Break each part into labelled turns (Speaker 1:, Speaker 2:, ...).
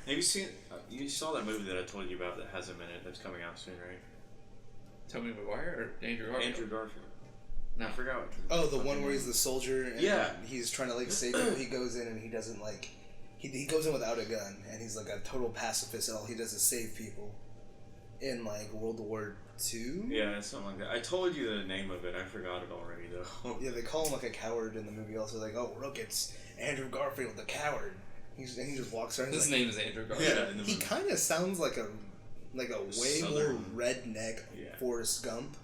Speaker 1: Have you seen? You saw that movie that I told you about that has him in it that's coming out soon, right?
Speaker 2: Tobey Maguire or Andrew Garfield?
Speaker 1: Andrew Garfield.
Speaker 2: No,
Speaker 1: I forgot.
Speaker 3: Oh, the one where he's the soldier and
Speaker 1: yeah.
Speaker 3: he's trying to like save people. He goes in and he doesn't like he goes in without a gun and he's like a total pacifist and all he does is save people in like World War II.
Speaker 1: Yeah, something like that. I told you the name of it. I forgot it already though.
Speaker 3: Yeah, they call him like a coward in the movie. Also, like, oh look, it's Andrew Garfield, the coward. He just walks around.
Speaker 2: His
Speaker 3: like,
Speaker 2: name is Andrew Garfield.
Speaker 1: Yeah,
Speaker 3: he kind of sounds like a way
Speaker 1: Southern.
Speaker 3: more redneck Forrest Gump.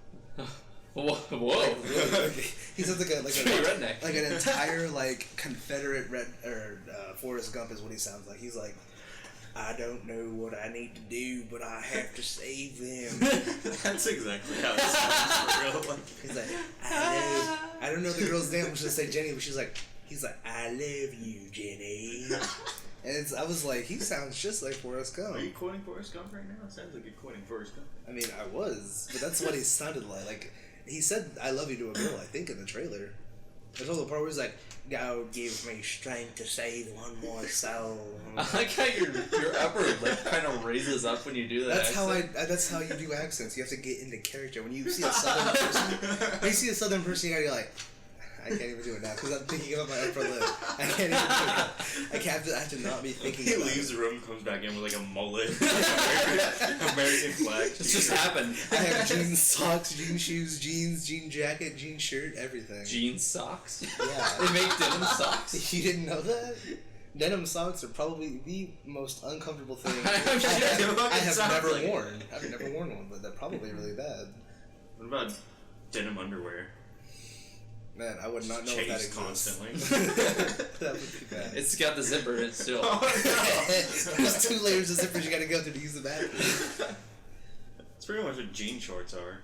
Speaker 2: Whoa!
Speaker 3: Like, really, like, he sounds like
Speaker 2: redneck.
Speaker 3: Like an entire like Confederate Forrest Gump is what he sounds like. He's like, I don't know what I need to do, but I have to save them.
Speaker 1: That's exactly how it sounds for real.
Speaker 3: He's like, I don't know the girl's name. I'm just gonna say Jenny, but he's like, I love you, Jenny. And I was like, he sounds just like Forrest Gump.
Speaker 1: Are you quoting Forrest Gump right now? It sounds like you're quoting Forrest Gump.
Speaker 3: I mean, I was, but that's what he sounded like. Like, he said, I love you to a girl, I think, in the trailer. There's also the part where he's like, God give me strength to save one more soul.
Speaker 2: I like how your upper lip kind of raises up when you do that.
Speaker 3: That's how you do accents. You have to get into character. When you see a southern person, you gotta be like, I can't even do it now because I'm thinking about my upper lip. I can't even do it. I have to not be thinking
Speaker 1: He
Speaker 3: about
Speaker 1: leaves
Speaker 3: it.
Speaker 1: the room, comes back in with like a mullet, American flag.
Speaker 2: It's just happened.
Speaker 3: I have jean socks, jean shoes, jeans, jean jacket, jean shirt, everything.
Speaker 2: Jean socks?
Speaker 3: Yeah.
Speaker 2: They make denim socks?
Speaker 3: You didn't know that? Denim socks are probably the most uncomfortable thing
Speaker 1: I
Speaker 3: have never worn. I've never worn one, but they're probably really bad.
Speaker 1: What about denim underwear?
Speaker 3: Man, I would not know if that
Speaker 1: Chased
Speaker 3: exists.
Speaker 1: constantly.
Speaker 3: That would be bad.
Speaker 2: It's got the zipper in it still.
Speaker 1: Oh, no.
Speaker 3: There's 2 layers of zippers you gotta go through to use the bathroom.
Speaker 1: That's pretty much what jean shorts are.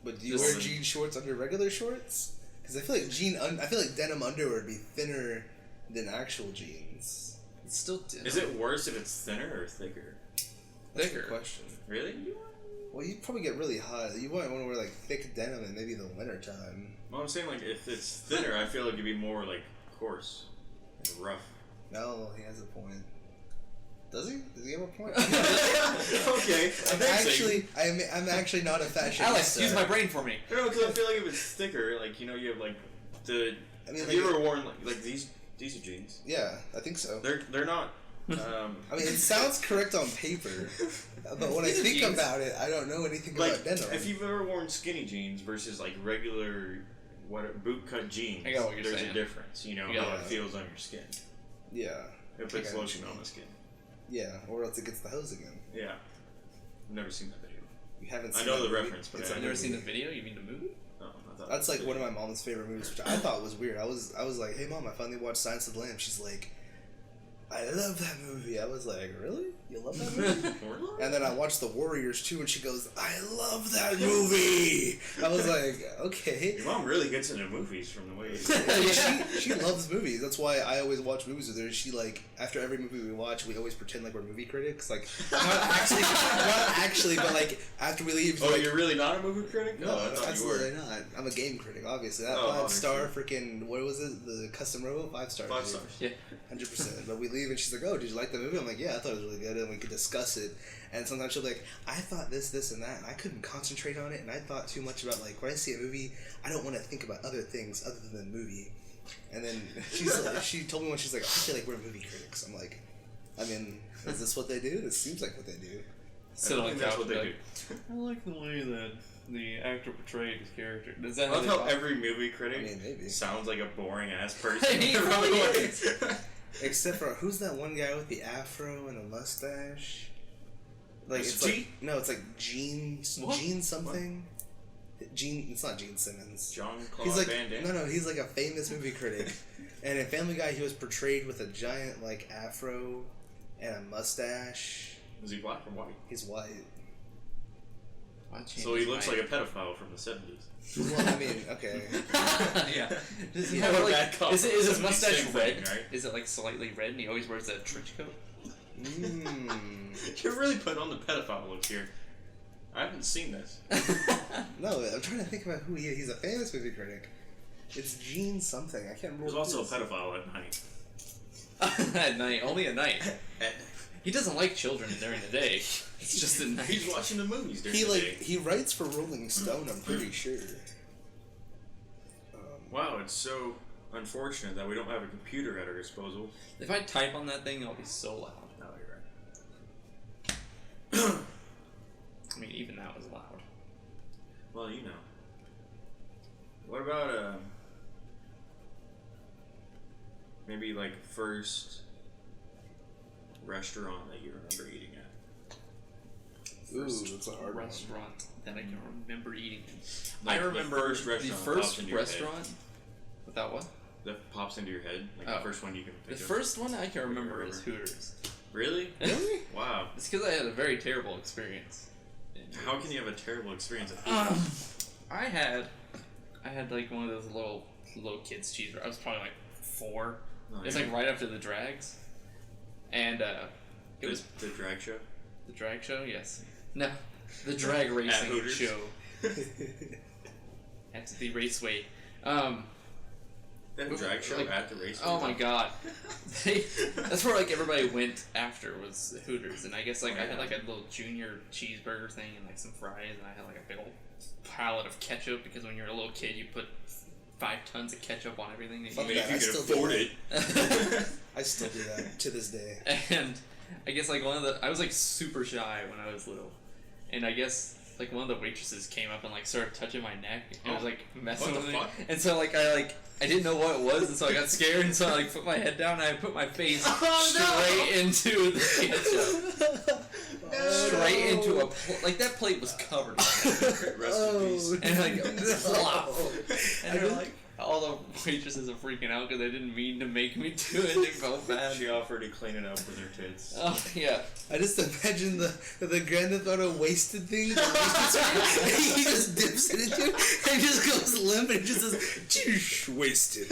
Speaker 3: But do you wear jean shorts under regular shorts? Because I feel like denim underwear would be thinner than actual jeans.
Speaker 2: It's still denim.
Speaker 1: Is it worse if it's thinner or thicker?
Speaker 3: That's a good question.
Speaker 1: Really?
Speaker 3: Well, you'd probably get really hot. You might want to wear like thick denim in maybe the winter time.
Speaker 1: Well, I'm saying like if it's thinner, I feel like it'd be more like coarse and rough.
Speaker 3: No, he has a point. Does he? Does he have a point?
Speaker 1: Okay.
Speaker 3: I'm actually not a fashionista.
Speaker 2: Alex, use my brain for me.
Speaker 1: No, because I feel like if it's thicker, like you have like the.
Speaker 3: I mean,
Speaker 1: have you ever worn like these are jeans?
Speaker 3: Yeah, I think so.
Speaker 1: They're not.
Speaker 3: I mean, it sounds correct on paper, but when I think about it, I don't know anything
Speaker 1: like,
Speaker 3: about denim.
Speaker 1: If you've ever worn skinny jeans versus like regular boot cut jeans,
Speaker 2: I got what you're
Speaker 1: there's
Speaker 2: saying.
Speaker 1: a difference. You know how it feels on your skin.
Speaker 3: Yeah.
Speaker 1: It puts lotion on the skin.
Speaker 3: Yeah, or else it gets the hose again.
Speaker 1: Yeah. I've never seen that video.
Speaker 3: You haven't
Speaker 1: I
Speaker 3: seen
Speaker 1: know
Speaker 3: that
Speaker 1: the
Speaker 3: movie?
Speaker 1: reference, but
Speaker 2: I've never seen the video. You mean the movie?
Speaker 1: Oh, I thought
Speaker 3: That's like one of my mom's favorite movies, which I thought was weird. I was like, hey mom, I finally watched Silence of the Lambs. She's like, I love that movie. I was like, really? You love that movie? And then I watched The Warriors too, and she goes, I love that movie. I was like, okay.
Speaker 1: Your mom really gets into movies from the way.
Speaker 3: She loves movies. That's why I always watch movies with her. She like after every movie we watch, we always pretend like we're movie critics. Like not actually, but like after we leave.
Speaker 1: Oh,
Speaker 3: like,
Speaker 1: you're really not a movie critic?
Speaker 3: No,
Speaker 1: I thought
Speaker 3: absolutely
Speaker 1: you were.
Speaker 3: not. I'm a game critic, obviously. That
Speaker 1: Oh,
Speaker 3: 5-star freaking what was it? The custom robo 5 stars.
Speaker 1: 5 stars.
Speaker 2: Yeah.
Speaker 3: 100%. But we leave and she's like, "Oh, did you like the movie?" I'm like, "Yeah, I thought it was really good," and we could discuss it. And sometimes she'll be like, "I thought this, and that, and I couldn't concentrate on it, and I thought too much about like when I see a movie, I don't want to think about other things other than the movie." And then she told me when she's like, "I feel like we're movie critics." I'm like, I mean, is this what they do? This seems like what they do.
Speaker 2: Sit on the
Speaker 1: That's
Speaker 2: couch.
Speaker 1: what they do.
Speaker 2: I like the way that the actor portrayed his character. Does that
Speaker 1: I love how every movie critic sounds like a boring ass person.
Speaker 2: He really is.
Speaker 3: Except for who's that one guy with the afro and the mustache? Like
Speaker 1: Mr.
Speaker 3: it's
Speaker 1: G?
Speaker 3: like no, it's like Gene something. Gene, it's not Gene Simmons.
Speaker 1: John Claude
Speaker 3: He's like
Speaker 1: Van Damme.
Speaker 3: no, he's like a famous movie critic. And in Family Guy, he was portrayed with a giant like afro and a mustache.
Speaker 1: Is he black or white?
Speaker 3: He's white.
Speaker 1: So he looks like a pedophile from the 70s.
Speaker 3: Well, I mean, okay.
Speaker 2: Yeah.
Speaker 1: Does
Speaker 2: he
Speaker 1: have
Speaker 2: have,
Speaker 1: a
Speaker 2: like,
Speaker 1: bad cop
Speaker 2: is his
Speaker 1: from
Speaker 2: mustache
Speaker 1: the
Speaker 2: red?
Speaker 1: thing, right?
Speaker 2: Is it like slightly red and he always wears that trench coat?
Speaker 1: You're really putting on the pedophile look here. I haven't seen this.
Speaker 3: No, I'm trying to think about who he is. He's a famous movie critic. It's Gene something. I can't remember.
Speaker 1: There's also a pedophile at night.
Speaker 2: At night, only at night. He doesn't like children during the day. It's just at night.
Speaker 1: He's watching the movies during the day.
Speaker 3: He writes for Rolling Stone, I'm pretty sure.
Speaker 1: Wow, it's so unfortunate that we don't have a computer at our disposal.
Speaker 2: If I type on that thing, I'll be so loud.
Speaker 1: No, you're right.
Speaker 2: I mean, even that was loud.
Speaker 1: Well, you know. What about maybe like first restaurant that you remember eating at?
Speaker 3: Ooh, that's a hard one.
Speaker 2: Restaurant that I can remember eating.
Speaker 1: Like
Speaker 2: I remember
Speaker 1: the first restaurant
Speaker 2: the
Speaker 1: pops
Speaker 2: first
Speaker 1: into your
Speaker 2: restaurant.
Speaker 1: head.
Speaker 2: Without what?
Speaker 1: That pops into your head, like the first one you can think
Speaker 2: The
Speaker 1: of.
Speaker 2: first one I can remember is Hooters.
Speaker 1: Really?
Speaker 3: Really?
Speaker 1: Wow.
Speaker 2: It's because I had a very terrible experience.
Speaker 1: How can you have a terrible experience at Hooters?
Speaker 2: I had like one of those little kids cheeseburgers. I was probably like 4.
Speaker 1: Oh,
Speaker 2: It's
Speaker 1: yeah.
Speaker 2: like right after the drags, and it was
Speaker 1: the drag show.
Speaker 2: the drag show. Yes, no, the drag racing
Speaker 1: Hooters?
Speaker 2: show at the raceway.
Speaker 1: That drag show
Speaker 2: like,
Speaker 1: at the race.
Speaker 2: Oh my god, that's where like everybody went after was the Hooters, and I guess like I had like a little junior cheeseburger thing and like some fries, and I had like a big old pallet of ketchup because when you're a little kid you put 5 tons of ketchup on everything that you
Speaker 3: Fuck
Speaker 2: eat.
Speaker 3: that.
Speaker 1: If you
Speaker 3: I
Speaker 1: could
Speaker 3: still do
Speaker 1: afford
Speaker 3: that.
Speaker 1: it.
Speaker 3: I still do that to this day.
Speaker 2: And I guess like I was like super shy when I was little, and I guess like one of the waitresses came up and like started touching my neck and was like messing
Speaker 1: What
Speaker 2: with
Speaker 1: the
Speaker 2: me,
Speaker 1: fuck?
Speaker 2: and so I didn't know what it was, and so I got scared, and so I like put my head down and I put my face straight into the ketchup. Straight into a like that plate was covered in ketchup.
Speaker 1: Rest in peace.
Speaker 2: And like flop. And they're
Speaker 3: I
Speaker 2: like all the waitresses are freaking out because they didn't mean to make me do it. They felt bad.
Speaker 1: She offered to clean it up with her tits.
Speaker 2: Oh yeah.
Speaker 3: I just imagine the Grand Theft Auto wasted thing. He just dips it into it and just goes limp and just says, wasted.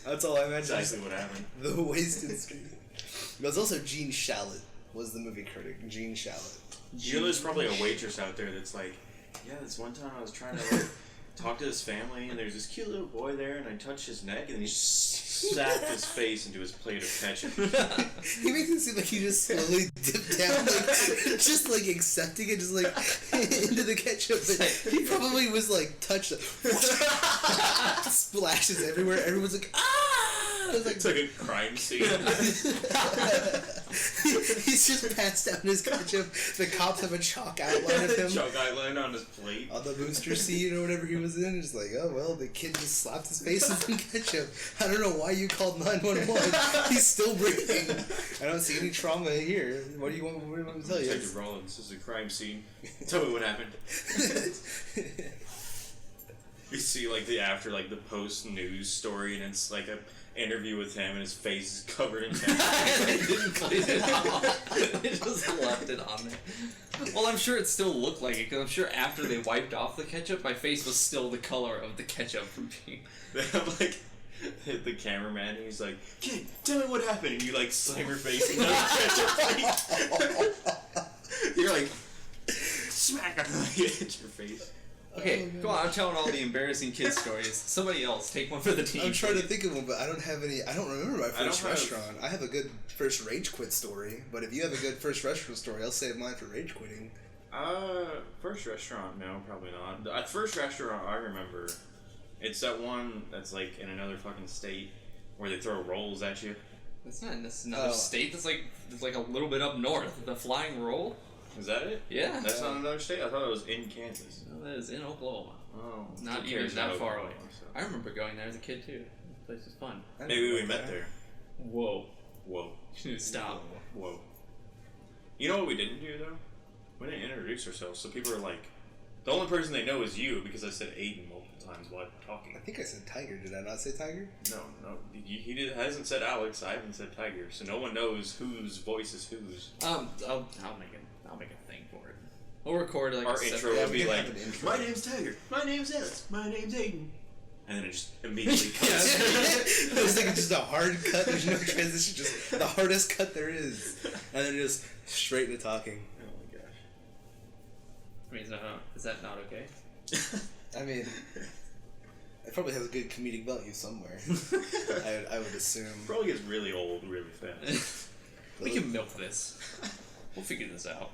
Speaker 3: That's all I imagine.
Speaker 1: Exactly what happened.
Speaker 3: The wasted streak. There's also Gene Shalit was the movie critic. Gene Shalit.
Speaker 1: You know, there's probably a waitress out there that's like, yeah, this one time I was trying to like talk to this family, and there's this cute little boy there, and I touched his neck, and then he sacked his face into his plate of ketchup.
Speaker 3: He makes it seem like he just slowly dipped down, like just like accepting it, just like into the ketchup. But he probably was like touched. Splashes everywhere. Everyone's like, ah! It was like,
Speaker 1: It's like a crime scene.
Speaker 3: he's just passed out in his ketchup. The cops have a chalk outline of him
Speaker 1: Chalk outline on his plate.
Speaker 3: on the booster seat or whatever he was in. It's like, oh well, the kid just slapped his face in some ketchup. I don't know why you called 911. He's still breathing. I don't see any trauma here. What do you want me to tell you?
Speaker 1: Detective Rollins, this is a crime scene. Tell me what happened. You see like the post news story, and it's like a interview with him, and his face is covered in ketchup.
Speaker 2: They didn't clean it off. They just left it on there. Well, I'm sure it still looked like it, because I'm sure after they wiped off the ketchup, my face was still the color of the ketchup from being...
Speaker 1: They have like the cameraman, and he's like, "Kid, tell me what happened," and you like slam your face into the ketchup plate. You're like, smack it at your face.
Speaker 2: Okay, come on, I'm telling all the embarrassing kid stories. Somebody else, take one for the team.
Speaker 3: I'm trying to think of one, but I don't have any. I don't remember my first
Speaker 1: have-
Speaker 3: restaurant. I have a good first rage quit story, but if you have a good first restaurant story, I'll save mine for rage quitting.
Speaker 1: First restaurant, no, probably not. The first restaurant I remember, it's that one that's like in another fucking state where they throw rolls at you.
Speaker 2: That's not in another state. That's like a little bit up north. The Flying Roll.
Speaker 1: Is that it?
Speaker 2: Yeah.
Speaker 1: That's not another state? I thought it was in Kansas.
Speaker 2: No, that is in Oklahoma.
Speaker 1: Oh.
Speaker 2: Not
Speaker 1: who
Speaker 2: even
Speaker 1: cares
Speaker 2: that
Speaker 1: about
Speaker 2: far
Speaker 1: Oklahoma,
Speaker 2: away.
Speaker 1: so.
Speaker 2: I remember going there as a kid too. The place was fun.
Speaker 1: Maybe we met there.
Speaker 2: Whoa.
Speaker 1: Whoa.
Speaker 2: Stop.
Speaker 1: Whoa. You know what we didn't do though? We didn't introduce ourselves, so people are like, the only person they know is you because I said Aiden multiple times while talking.
Speaker 3: I think I said Tiger. Did I not say Tiger?
Speaker 1: No. Hasn't said Alex. I haven't said Tiger, so no one knows whose voice is whose.
Speaker 2: I'll make a thing for it. We'll record like
Speaker 1: Our
Speaker 2: a
Speaker 1: intro
Speaker 3: Yeah,
Speaker 1: would
Speaker 3: we
Speaker 1: be
Speaker 3: can
Speaker 1: like,
Speaker 3: have an intro.
Speaker 1: "My name's Tiger. My name's Alex. My name's Aiden," and then it just immediately cuts.
Speaker 3: It's like just a hard cut. There's no transition. Just the hardest cut there is, and then just straight into talking.
Speaker 1: Oh my gosh.
Speaker 2: I mean, is that not okay?
Speaker 3: I mean, It probably has a good comedic value somewhere. I would assume.
Speaker 1: Probably gets really old really fast.
Speaker 2: We can milk this. We'll figure this out.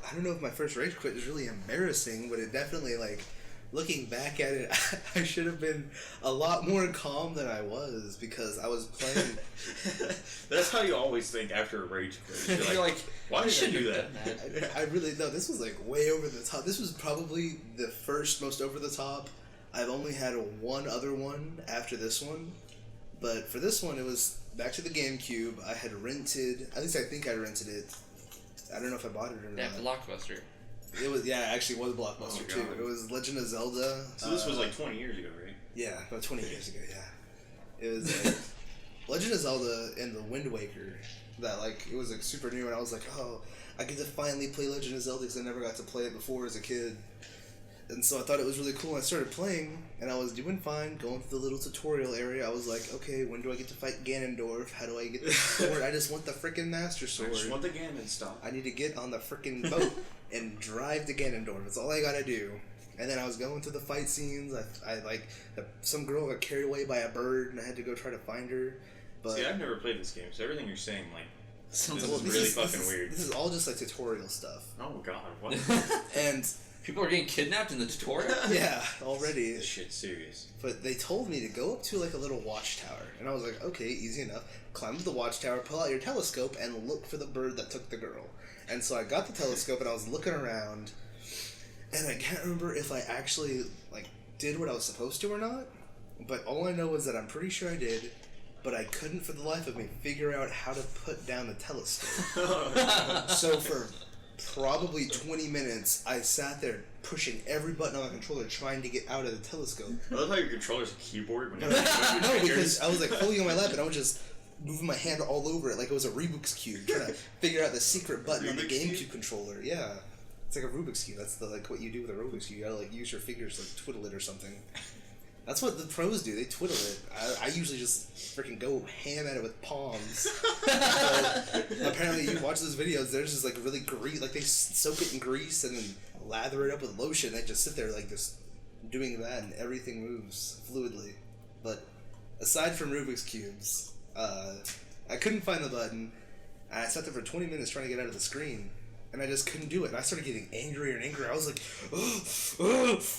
Speaker 3: I don't know if my first rage quit is really embarrassing, but it definitely, like, looking back at it, I should have been a lot more calm than I was because I was playing.
Speaker 1: That's how you always think after a rage quit.
Speaker 2: You're like,
Speaker 1: why did I do that?
Speaker 3: I really, no, this was like way over the top. This was probably the first most over the top. I've only had one other one after this one, but for this one it was back to the GameCube. I had rented, at least I think I rented it. I don't know if I bought it or
Speaker 2: that
Speaker 3: not.
Speaker 2: Blockbuster.
Speaker 3: It was, yeah, actually it was Blockbuster too. It was Legend of Zelda.
Speaker 1: So this was like 20 years ago, right?
Speaker 3: Yeah, about 20 years ago, yeah. It was Legend of Zelda and the Wind Waker. That, like, it was like super new, and I was like, oh, I get to finally play Legend of Zelda because I never got to play it before as a kid. And so I thought it was really cool. I started playing, and I was doing fine, going through the little tutorial area. I was like, okay, when do I get to fight Ganondorf? How do I get the sword? I just want the freaking Master Sword.
Speaker 1: I just want the Ganon stuff.
Speaker 3: I need to get on the freaking boat and drive to Ganondorf. That's all I gotta do. And then I was going through the fight scenes. I like, some girl got carried away by a bird, and I had to go try to find her. But
Speaker 1: see, I've never played this game, so everything you're saying, like,
Speaker 2: Sounds
Speaker 1: this is really fucking weird.
Speaker 3: This is all just like tutorial stuff.
Speaker 1: Oh god, what?
Speaker 3: And
Speaker 2: people are getting kidnapped in the tutorial?
Speaker 3: yeah, already.
Speaker 1: This shit's serious.
Speaker 3: But they told me to go up to like a little watchtower, and I was like, okay, easy enough. Climb up the watchtower, pull out your telescope, and look for the bird that took the girl. And so I got the telescope, and I was looking around, and I can't remember if I actually like did what I was supposed to or not. But all I know is that I'm pretty sure I did. But I couldn't for the life of me figure out how to put down the telescope. So for probably 20 minutes, I sat there pushing every button on my controller trying to get out of the telescope.
Speaker 1: I love how your controller's a keyboard when you're
Speaker 3: No, because I was like holding on my lap and I was just moving my hand all over it like it was a Rubik's Cube, trying to figure out the secret button on the GameCube controller. Yeah. It's like a Rubik's Cube. That's like what you do with a Rubik's Cube. You gotta like use your fingers to like twiddle it or something. That's what the pros do. They twiddle it. I usually just freaking go ham at it with palms. But apparently, you watch those videos. There's just like really grease. Like they soak it in grease and then lather it up with lotion. They just sit there like just doing that, and everything moves fluidly. But aside from Rubik's cubes, I couldn't find the button. And I sat there for 20 minutes trying to get out of the screen. And I just couldn't do it. And I started getting angrier and angrier. I was like,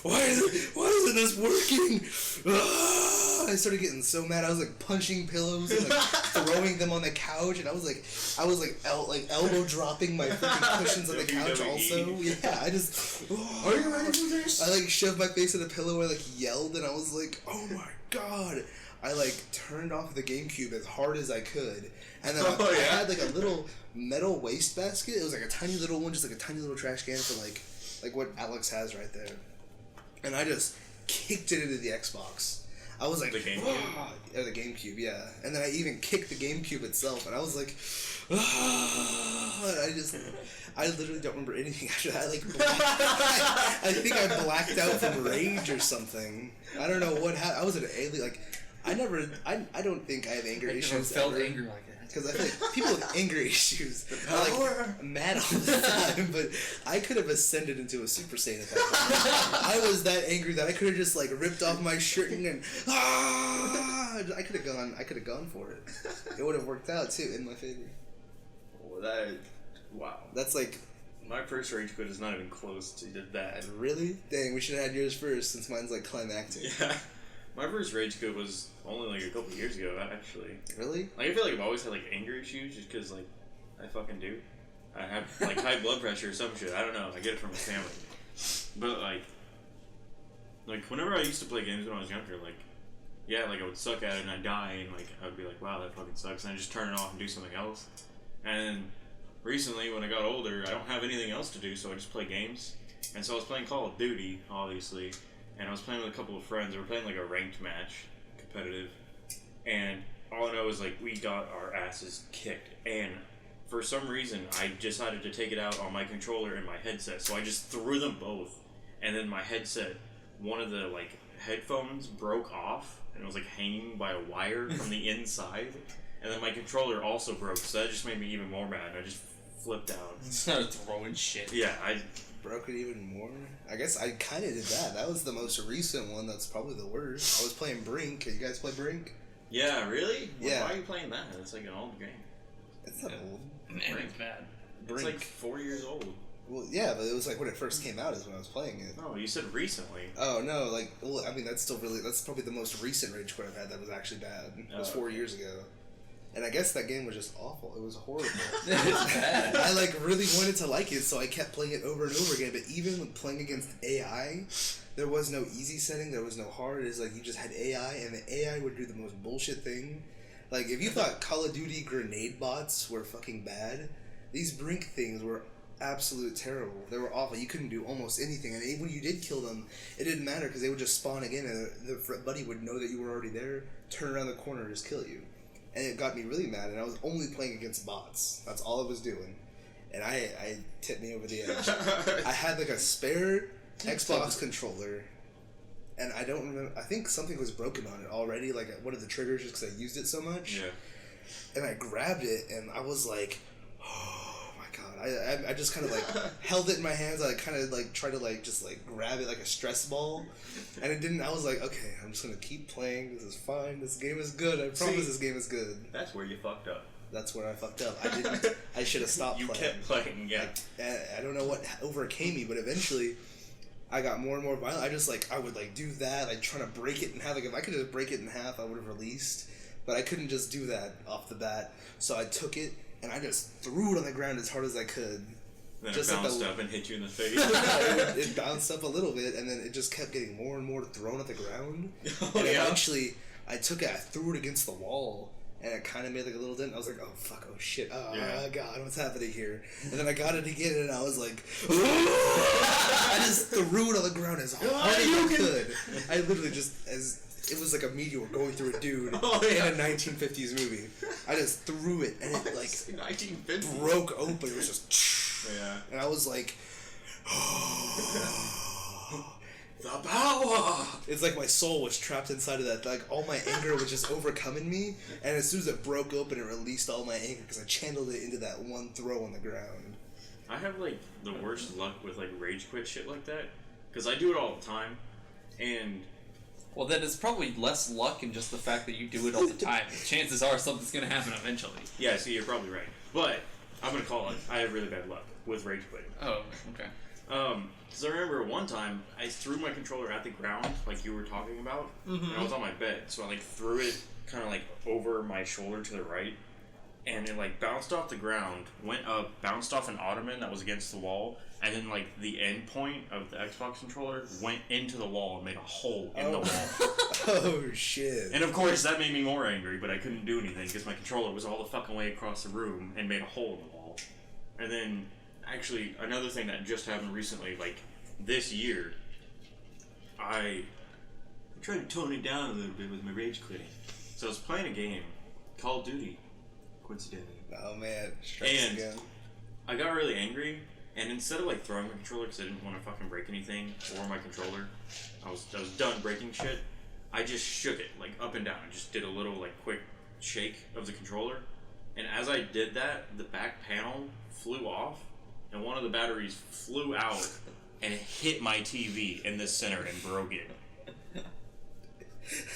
Speaker 3: why isn't this working? I started getting so mad. I was like punching pillows and like throwing them on the couch. And I was like elbow dropping my freaking cushions on the couch also. Yeah, I just, are you ready for this? I like shoved my face in a pillow. I like yelled and I was like, oh my god. I like turned off the GameCube as hard as I could. And then I had like a little metal waste basket. It was like a tiny little one, just like a tiny little trash can for like what Alex has right there. And I just kicked it into the Xbox. I was like,
Speaker 1: the GameCube?
Speaker 3: Or the GameCube, yeah. And then I even kicked the GameCube itself, and I was like, I literally don't remember anything after that. I think I blacked out from rage or something. I don't know what happened. I was an alien. Like, I don't think I have anger issues.
Speaker 2: Never felt anger like that.
Speaker 3: Because I feel like people with anger issues are like mad all the time, but I could have ascended into a Super Saiyan at that point. I was that angry that I could have just like ripped off my shirt and I could have gone for it. It would have worked out too in my favor.
Speaker 1: Well, wow.
Speaker 3: That's like
Speaker 1: my first rage quit is not even close to that.
Speaker 3: Really? Dang, we should have had yours first since mine's like climactic.
Speaker 1: Yeah. My first rage quit was only like a couple years ago, actually.
Speaker 3: Really?
Speaker 1: Like, I feel like I've always had like anger issues just because, like, I fucking do. I have like high blood pressure or some shit. I don't know. I get it from my family. But like whenever I used to play games when I was younger, like, yeah, like I would suck at it and I'd die and like I would be like, wow, that fucking sucks, and I just turn it off and do something else. And recently, when I got older, I don't have anything else to do, so I just play games. And so I was playing Call of Duty, obviously. And I was playing with a couple of friends. We were playing like a ranked match, competitive. And all I know is like we got our asses kicked. And for some reason, I decided to take it out on my controller and my headset. So I just threw them both. And then my headset, one of the like headphones broke off. And it was like hanging by a wire from the inside. And then my controller also broke. So that just made me even more mad. I just flipped out.
Speaker 2: Started throwing shit.
Speaker 1: Yeah,
Speaker 3: broke it even more. I guess I kind of did that. That was the most recent one. That's probably the worst. I was playing Brink. You guys play Brink?
Speaker 1: Yeah, really?
Speaker 3: Yeah.
Speaker 1: Why are you playing that? It's like an old game.
Speaker 3: It's not old.
Speaker 2: And it's bad.
Speaker 1: It's
Speaker 3: Brink.
Speaker 1: like 4 years old.
Speaker 3: Well, yeah, but it was like when it first came out is when I was playing it.
Speaker 1: No, you said recently.
Speaker 3: Oh no, like, well, I mean that's probably the most recent rage quit I've had that was actually bad. It was 4 years ago. And I guess that game was just awful. It was horrible.
Speaker 2: It's bad.
Speaker 3: I like really wanted to like it, so I kept playing it over and over again. But even when playing against AI, there was no easy setting. There was no hard. It's like you just had AI, and the AI would do the most bullshit thing. Like if you thought Call of Duty grenade bots were fucking bad, these Brink things were absolute terrible. They were awful. You couldn't do almost anything, and even when you did kill them, it didn't matter because they would just spawn again, and the buddy would know that you were already there, turn around the corner, and just kill you. And it got me really mad, and I was only playing against bots. That's all I was doing. And I tipped me over the edge. I had like a spare Xbox controller, and I don't remember, I think something was broken on it already, like one of the triggers just because I used it so much.
Speaker 1: Yeah.
Speaker 3: And I grabbed it, and I was like, oh my god. I just kind of like held it in my hands. I kind of like tried to like just like grab it like a stress ball, and it didn't. I was like, okay, I'm just gonna keep playing. This is fine. This game is good. I promise this game is good.
Speaker 1: That's where you fucked up.
Speaker 3: That's where I fucked up. I didn't. I should have stopped
Speaker 1: You
Speaker 3: playing.
Speaker 1: kept playing, yeah.
Speaker 3: I don't know what overcame me, but eventually I got more and more violent. I would like do that. I'd try to break it in half. Like if I could just break it in half, I would have released. But I couldn't just do that off the bat. So I took it and I just threw it on the ground as hard as I could.
Speaker 1: Then
Speaker 3: just
Speaker 1: it bounced up and hit you in the face.
Speaker 3: it bounced up a little bit, and then it just kept getting more and more thrown at the ground.
Speaker 1: Oh,
Speaker 3: and
Speaker 1: yeah?
Speaker 3: eventually, I took it, I threw it against the wall, and it kind of made like a little dent. I was like, oh fuck, oh shit, oh god, what's happening here? And then I got it again, and I was like, I just threw it on the ground as hard as I could. I literally just, it was like a meteor going through a dude in a 1950s movie. I just threw it, and it like
Speaker 1: 1950s.
Speaker 3: broke open. It was just,
Speaker 1: yeah.
Speaker 3: and I was like,
Speaker 1: the power.
Speaker 3: it's like my soul was trapped inside of that. Like all my anger was just overcoming me, and as soon as it broke open, it released all my anger because I channeled it into that one throw on the ground.
Speaker 1: I have like the worst luck with like rage quit shit like that because I do it all the time, and
Speaker 2: Well, then it's probably less luck and just the fact that you do it all the time. Chances are something's going to happen eventually.
Speaker 1: yeah, see, you're probably right. But I'm gonna call it. I have really bad luck with rage quitting.
Speaker 2: Oh, okay.
Speaker 1: Because I remember one time I threw my controller at the ground, like you were talking about, and I was on my bed, so I like threw it kind of like over my shoulder to the right, and it like bounced off the ground, went up, bounced off an ottoman that was against the wall, and then like the end point of the Xbox controller went into the wall and made a hole in the wall.
Speaker 3: Oh shit!
Speaker 1: And of course that made me more angry, but I couldn't do anything because my controller was all the fucking way across the room and made a hole in the wall. And then, actually, another thing that just happened recently, like this year, I tried to tone it down a little bit with my rage quitting. So I was playing a game, Call of Duty, coincidentally.
Speaker 3: Oh man, strikes
Speaker 1: And
Speaker 3: again.
Speaker 1: I got really angry, and instead of like throwing my controller because I didn't want to fucking break anything or my controller, I was done breaking shit. I just shook it like up and down. I just did a little like quick shake of the controller, and as I did that, the back panel flew off, and one of the batteries flew out, and it hit my TV in the center and broke it.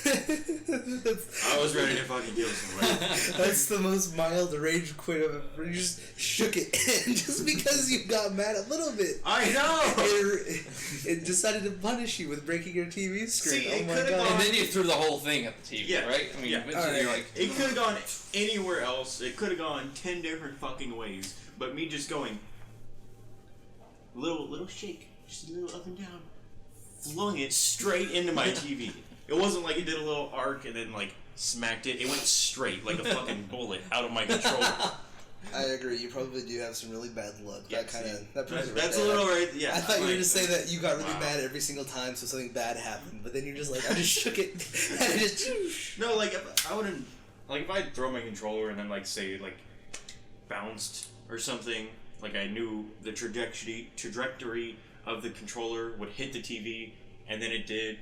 Speaker 1: I was ready to fucking kill someone.
Speaker 3: That's the most mild rage quit of it. You just shook it just because you got mad a little bit.
Speaker 1: I know!
Speaker 3: It decided to punish you with breaking your TV screen.
Speaker 1: See,
Speaker 3: oh
Speaker 1: it
Speaker 3: my
Speaker 1: could've
Speaker 3: god.
Speaker 1: gone-
Speaker 2: And then you threw the whole thing at the TV,
Speaker 1: Yeah,
Speaker 2: right? I mean,
Speaker 1: yeah.
Speaker 2: eventually you're like,
Speaker 1: It could have gone anywhere else. It could have gone 10 different fucking ways. But me just going little shake, just a little up and down, flung it straight into my TV. It wasn't like it did a little arc and then like smacked it. It went straight like a fucking bullet out of my controller.
Speaker 3: I agree. You probably do have some really bad luck.
Speaker 1: Yeah,
Speaker 3: That kind of
Speaker 1: see,
Speaker 3: that proves it right
Speaker 1: that's a
Speaker 3: there.
Speaker 1: little right. Yeah,
Speaker 3: I thought you were
Speaker 1: like,
Speaker 3: going to say that you got really
Speaker 1: wow.
Speaker 3: mad every single time, so something bad happened. But then you're just like, I just shook it, and it just.
Speaker 1: No, like if I wouldn't. Like if I'd throw my controller and then like say like bounced or something, like I knew the trajectory of the controller would hit the TV, and then it did.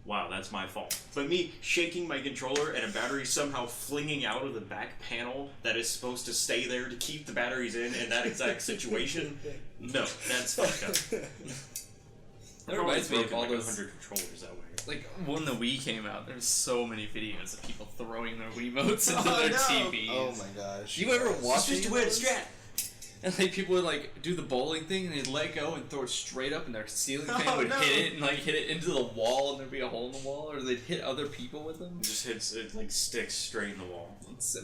Speaker 1: wow, that's my fault. But me shaking my controller and a battery somehow flinging out of the back panel that is supposed to stay there to keep the batteries in that exact situation, no, that's fucked up.
Speaker 2: That reminds me of all
Speaker 1: like
Speaker 2: those
Speaker 1: 100 controllers that way.
Speaker 2: Like, when the Wii came out, there's so many videos of people throwing their Wiimotes into their
Speaker 1: no.
Speaker 2: TVs.
Speaker 3: Oh my gosh.
Speaker 2: You ever watch
Speaker 1: It's just a way to strap.
Speaker 2: And like people would like do the bowling thing and they'd let go and throw it straight up and their ceiling fan would hit it and like hit it into the wall and there'd be a hole in the wall, or they'd hit other people with them.
Speaker 1: It just hits, it like sticks straight in the wall.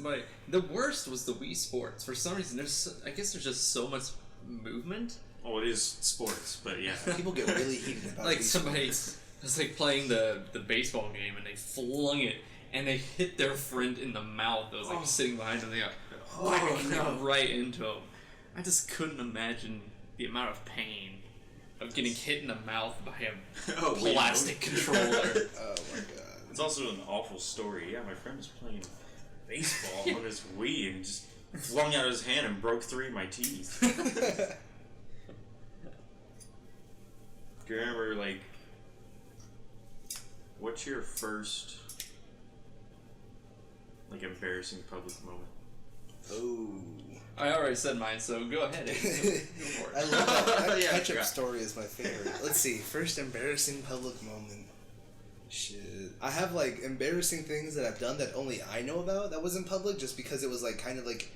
Speaker 2: But the worst was the Wii Sports. For some reason, I guess there's just so much movement.
Speaker 1: Oh, it is sports, but yeah.
Speaker 3: People get really heated about
Speaker 2: Like
Speaker 3: these
Speaker 2: somebody
Speaker 3: sports.
Speaker 2: was like playing the baseball game and they flung it and they hit their friend in the mouth that was like sitting behind them. They got right into him. I just couldn't imagine the amount of pain of getting hit in the mouth by a plastic controller.
Speaker 3: Oh my god.
Speaker 1: It's also an awful story. Yeah, my friend was playing baseball on his Wii and just flung out his hand and broke 3 of my teeth. Do you remember, like, what's your first, like, embarrassing public moment?
Speaker 3: Oh.
Speaker 2: I already said mine, so go ahead. Go for it.
Speaker 3: I love that.
Speaker 1: Yeah, I
Speaker 3: Ketchup
Speaker 1: forgot.
Speaker 3: story is my favorite. Let's see. First embarrassing public moment. Shit. I have like embarrassing things that I've done that only I know about that wasn't public, just because it was like kind of like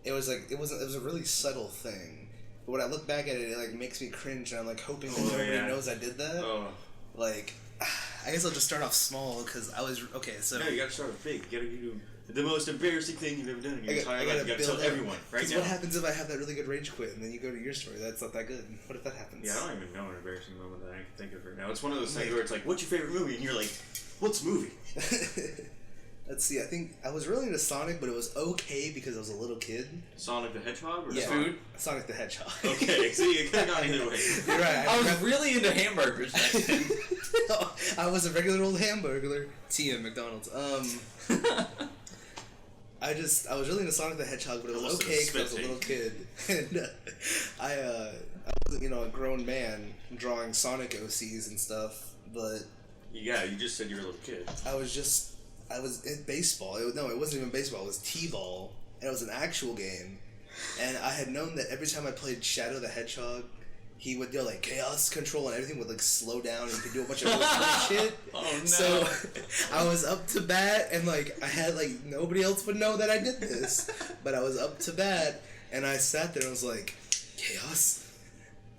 Speaker 3: it was a really subtle thing. But when I look back at it, it like makes me cringe, and I'm like hoping that nobody knows I did that.
Speaker 1: Oh.
Speaker 3: Like, I guess I'll just start off small because I was okay. So
Speaker 1: No, you gotta start with big. You gotta do the most embarrassing thing you've ever done in your entire life. You gotta
Speaker 3: build
Speaker 1: tell everyone right
Speaker 3: Because
Speaker 1: now.
Speaker 3: what happens if I have that really good rage quit and then you go to your story? That's not that good. What if that happens?
Speaker 1: Yeah, I don't even know an embarrassing moment that I can think of right now. It's one of those things where it's like, what's your favorite movie? And you're like, what's movie?
Speaker 3: Let's see. I think I was really into Sonic, but it was okay because I was a little kid.
Speaker 1: Sonic the Hedgehog or
Speaker 3: Yeah.
Speaker 1: Sonic?
Speaker 2: Food?
Speaker 3: Sonic the Hedgehog.
Speaker 1: Okay, see, it could have gone either way.
Speaker 3: You're right.
Speaker 2: I was really into hamburgers back then.
Speaker 3: I was a regular old hamburger. TM McDonald's. I was really into Sonic the Hedgehog, but it was
Speaker 1: Almost
Speaker 3: okay
Speaker 1: a
Speaker 3: because I was a
Speaker 1: spit
Speaker 3: little kid. And I wasn't, a grown man drawing Sonic OCs and stuff, but
Speaker 1: Yeah, you just said you were a little kid.
Speaker 3: I was in baseball. It wasn't even baseball. It was T-ball, and it was an actual game. And I had known that every time I played Shadow the Hedgehog, he would do like chaos control and everything would like slow down and he could do a bunch of really shit.
Speaker 2: Oh no.
Speaker 3: So I was up to bat and like I had like nobody else would know that I did this. But I was up to bat and I sat there and was like, chaos.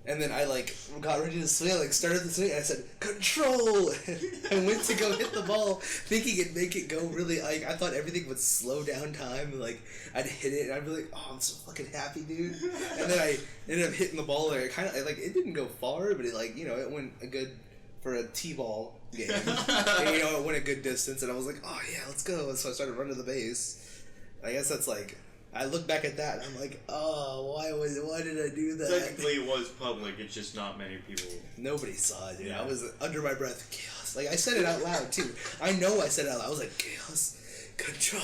Speaker 3: And then I like got ready to swing, like started the swing and I said, control. And I went to go hit the ball thinking it'd make it go really, like I thought everything would slow down time and like I'd hit it and I'd be like, oh, I'm so fucking happy, dude. And then I ended up hitting the ball there. It kind of like it didn't go far, but it like it went a good for a T-ball game. And, it went a good distance, and I was like, oh yeah, let's go. And so I started running the base. I guess that's like I look back at that and I'm like, oh, why did I do that?
Speaker 1: Technically, it was public. It's just not many people.
Speaker 3: Nobody saw it, dude.
Speaker 1: Yeah.
Speaker 3: I was under my breath, chaos. Like I said it out loud too. I know I said it out loud. I was like, chaos, control.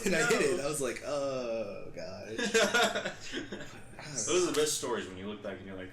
Speaker 3: And I hit it. I was like, oh, gosh.
Speaker 1: Those are the best stories when you look back and you're like,